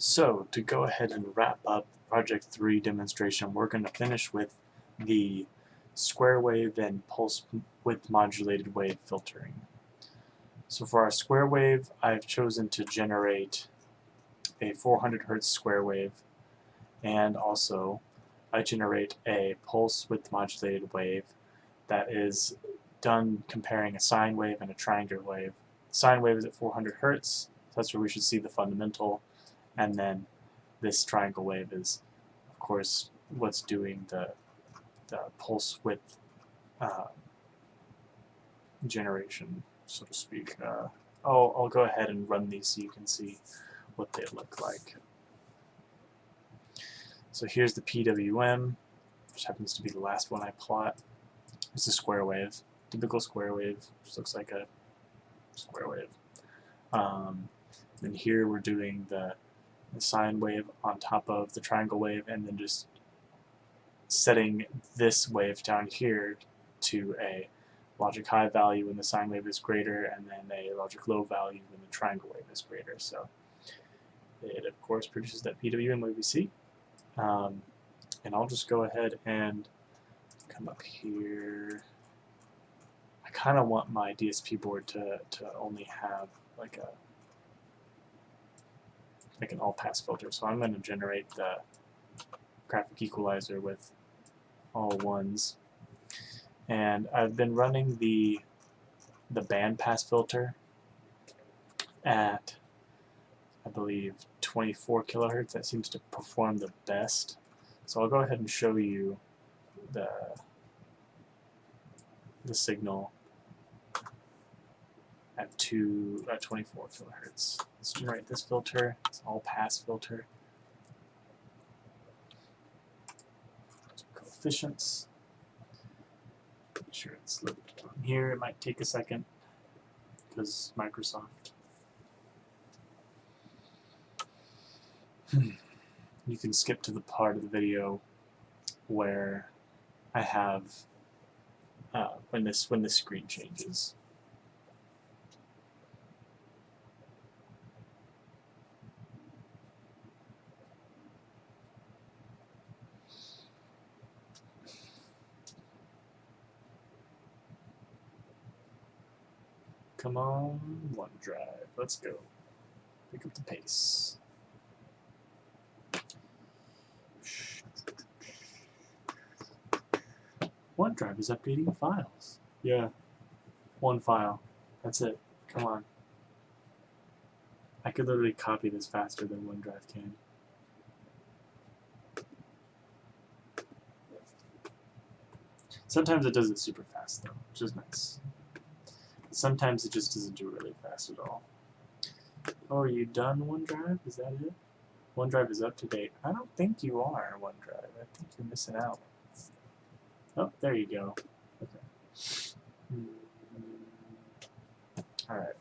So to go ahead and wrap up Project 3 demonstration, we're going to finish with the square wave and pulse width modulated wave filtering. So for our square wave, I've chosen to generate a 400 Hz square wave, and also I generate a pulse width modulated wave that is done comparing a sine wave and a triangular wave. Sine wave is at 400 Hz, so that's where we should see the fundamental. And then this triangle wave is, of course, what's doing the pulse width generation, so to speak. I'll go ahead and run these so you can see what they look like. So here's the PWM, which happens to be the last one I plot. It's a square wave, typical square wave, which looks like a square wave. And here we're doing the sine wave on top of the triangle wave, and then just setting this wave down here to a logic high value when the sine wave is greater, and then a logic low value when the triangle wave is greater. So it, of course, produces that PWM wave we see. And I'll just go ahead and come up here. I kind of want my DSP board to only have like an all-pass filter, so I'm going to generate the graphic equalizer with all ones. And I've been running the band pass filter at, I believe, 24 kilohertz. That seems to perform the best. So I'll go ahead and show you the signal at 24 kilohertz. Let's generate this filter. It's all pass filter. Coefficients. Make sure it's loaded on here. It might take a second because Microsoft. You can skip to the part of the video where I have when this screen changes. Come on, OneDrive, let's go. Pick up the pace. OneDrive is updating files. Yeah, one file. That's it. Come on. I could literally copy this faster than OneDrive can. Sometimes it does it super fast though, which is nice. Sometimes it just doesn't do it really fast at all. Oh, are you done, OneDrive? Is that it? OneDrive is up to date. I don't think you are, OneDrive. I think you're missing out. Oh, there you go. Okay. Alright.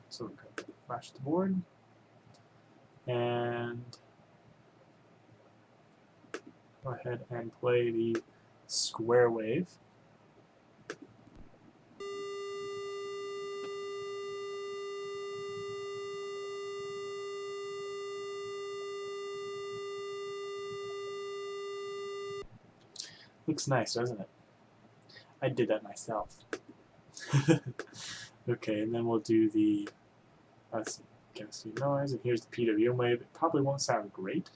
So we're going to flash the board. And go ahead and play the square wave. Looks nice, doesn't it? I did that myself. Okay, and then we'll do the gassy noise, and here's the PWM wave. It probably won't sound great.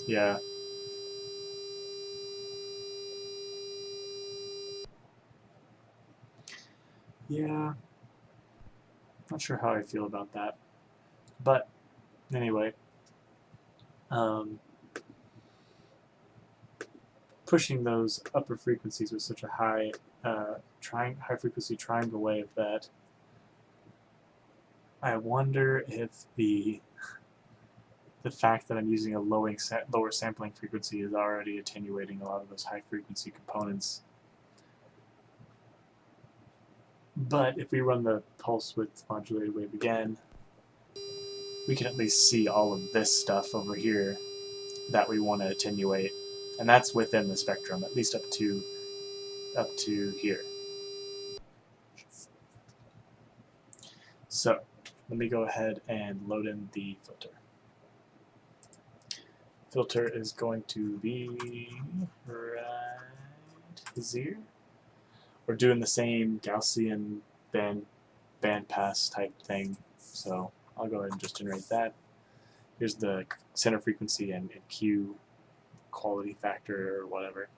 Yeah. Yeah. Not sure how I feel about that. But anyway, pushing those upper frequencies with such a high high frequency triangle wave that I wonder if the fact that I'm using a lower sampling frequency is already attenuating a lot of those high frequency components. But if we run the pulse width modulated wave again, we can at least see all of this stuff over here that we want to attenuate. And that's within the spectrum, at least up to up to here. So let me go ahead and load in the filter. Filter is going to be right here. We're doing the same Gaussian bandpass type thing, so I'll go ahead and just generate that. Here's the center frequency and Q quality factor or whatever.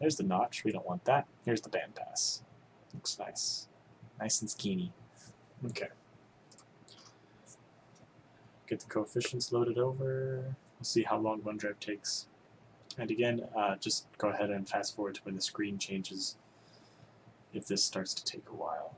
There's the notch, we don't want that. Here's the bandpass. Looks nice. Nice and skinny. Okay. Get the coefficients loaded over. We'll see how long OneDrive takes. And again, just go ahead and fast forward to when the screen changes if this starts to take a while.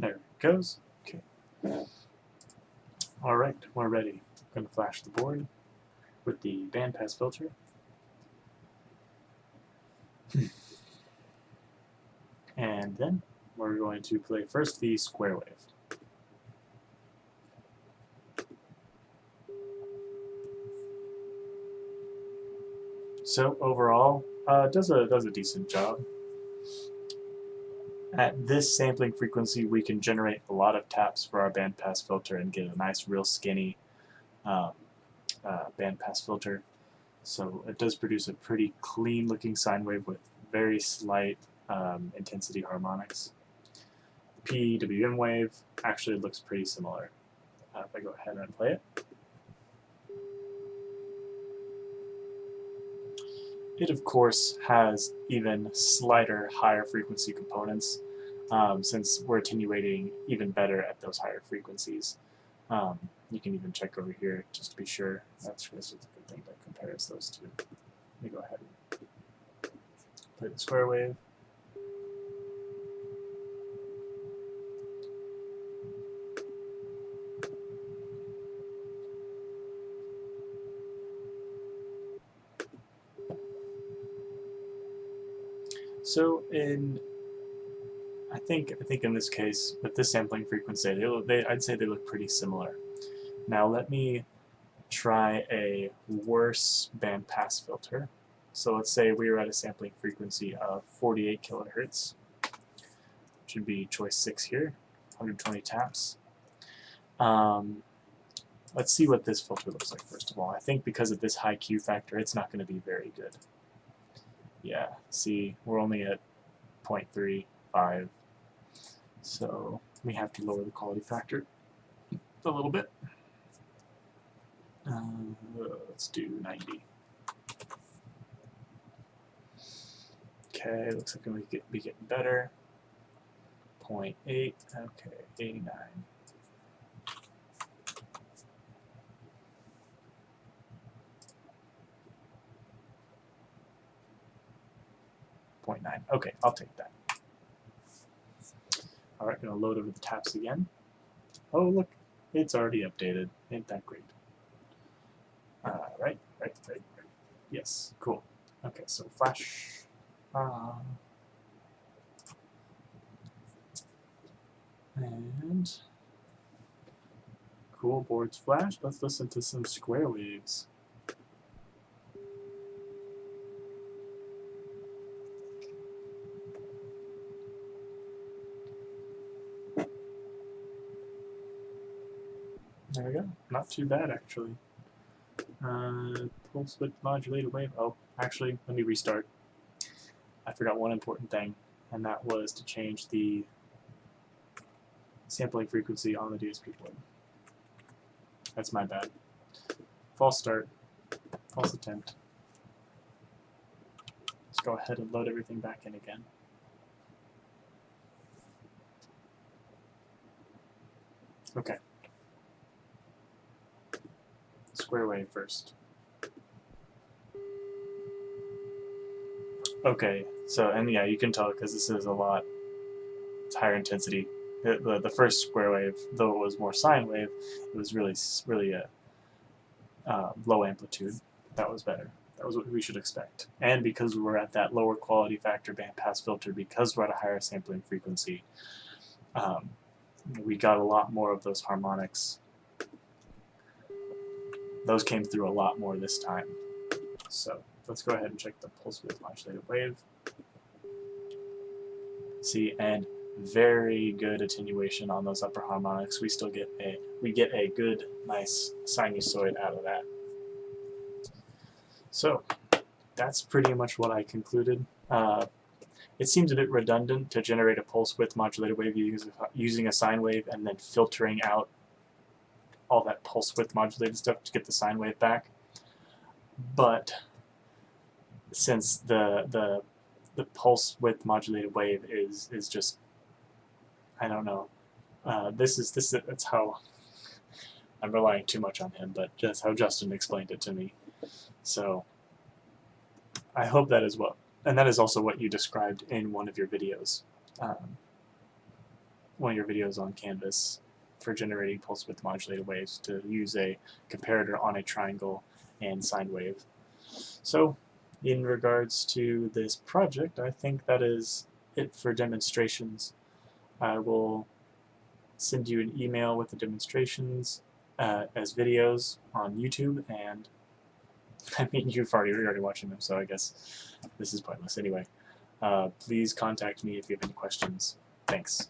There it goes. Okay. All right, we're ready. I'm going to flash the board with the bandpass filter. And then we're going to play first the square wave. So overall, does a decent job. At this sampling frequency, we can generate a lot of taps for our bandpass filter and get a nice, real skinny bandpass filter. So it does produce a pretty clean-looking sine wave with very slight intensity harmonics. The PWM wave actually looks pretty similar. If I go ahead and play it. It, of course, has even slighter, higher frequency components since we're attenuating even better at those higher frequencies. You can even check over here just to be sure. That's just a good thing that compares those two. Let me go ahead and play the square wave. So I think in this case, with this sampling frequency, I'd say they look pretty similar. Now let me try a worse bandpass filter. So let's say we were at a sampling frequency of 48 kilohertz. Should be choice 6 here, 120 taps. Let's see what this filter looks like first of all. I think because of this high Q factor, it's not going to be very good. Yeah, see, we're only at 0.35. So we have to lower the quality factor a little bit. Let's do 90. Okay, looks like we could be getting better. 0.8, okay, 89. Okay, I'll take that. Alright, gonna load over the taps again. Oh look, it's already updated. Ain't that great. Right. Yes, cool. Okay, so flash. And Cool, boards flash. Let's listen to some square waves. There we go. Not too bad, actually. Pulse width modulated wave. Oh, actually, let me restart. I forgot one important thing, and that was to change the sampling frequency on the DSP board. That's my bad. False start. False attempt. Let's go ahead and load everything back in again. Okay. Square wave first. Okay, so, and yeah, you can tell because this is a lot, it's higher intensity. The first square wave, though it was more sine wave, it was really low amplitude. That was better. That was what we should expect. And because we're at that lower quality factor bandpass filter, because we're at a higher sampling frequency, we got a lot more of those harmonics. Those came through a lot more this time. So let's go ahead and check the pulse width modulated wave. See, and very good attenuation on those upper harmonics. We still get a good, nice sinusoid out of that. So that's pretty much what I concluded. It seems a bit redundant to generate a pulse width modulated wave using a sine wave and then filtering out all that pulse width modulated stuff to get the sine wave back. But since the pulse width modulated wave is just, I don't know. That's how I'm relying too much on him, but that's how Justin explained it to me. So I hope that is what, and that is also what you described in one of your videos, on Canvas for generating pulse width modulated waves, to use a comparator on a triangle and sine wave. So in regards to this project, I think that is it for demonstrations. I will send you an email with the demonstrations as videos on YouTube, and I mean, you're already watching them, so I guess this is pointless anyway. Please contact me if you have any questions. Thanks.